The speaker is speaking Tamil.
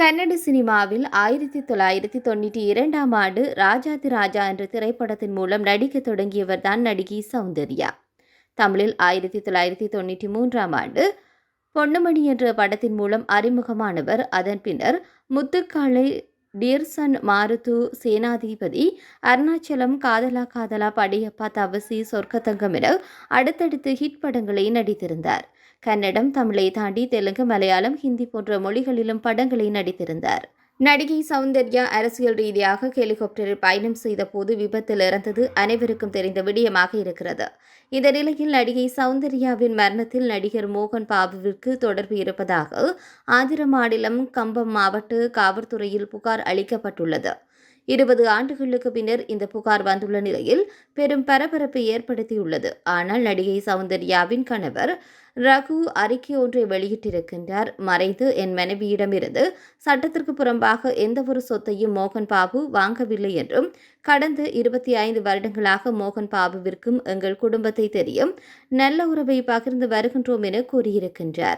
கன்னட சினிமாவில் 1992ஆம் ஆண்டு ராஜாதி ராஜா என்ற திரைப்படத்தின் மூலம் நடிக்கத் தொடங்கியவர்தான் நடிகை சௌந்தர்யா. தமிழில் 1993ஆம் ஆண்டு பொன்னுமணி என்ற படத்தின் மூலம் அறிமுகமானவர். அதன் பின்னர் முத்துக்காளை, டியர்சன், மாருது, சேனாதிபதி, அருணாச்சலம், காதலா காதலா, படையப்பா, தவசி, சொர்க்கத்தங்கம் என அடுத்தடுத்து ஹிட் படங்களை நடித்திருந்தார். கன்னடம், தமிழை தாண்டி தெலுங்கு, மலையாளம், ஹிந்தி போன்ற மொழிகளிலும் படங்களை நடித்திருந்தார். நடிகை சௌந்தர்யா அரசியல் ரீதியாக ஹெலிகாப்டரில் பயணம் செய்த போது விபத்தில் இறந்தது அனைவருக்கும் தெரிந்த விடயமாக இருக்கிறது. இந்த நிலையில் நடிகை சௌந்தர்யாவின் மரணத்தில் நடிகர் மோகன் பாபுவிற்கு தொடர்பு இருப்பதாக ஆந்திர மாநிலம் கம்பம் மாவட்ட காவல்துறையில் புகார் அளிக்கப்பட்டுள்ளது. 20 ஆண்டுகளுக்கு பின்னர் இந்த புகார் வந்துள்ள நிலையில் பெரும் பரபரப்பை ஏற்படுத்தியுள்ளது. ஆனால் நடிகை சௌந்தர்யாவின் கணவர் ரகு அறிக்கை ஒன்றை வெளியிட்டிருக்கின்றார். மறைந்து என் மனைவியிடமிருந்து சட்டத்திற்கு புறம்பாக எந்தவொரு சொத்தையும் மோகன் பாபு வாங்கவில்லை என்றும், கடந்த 25 வருடங்களாக மோகன் பாபுவிற்கும் எங்கள் குடும்பத்தை தெரியும், நல்ல உறவை பகிர்ந்து வருகின்றோம் என கூறியிருக்கின்றார்.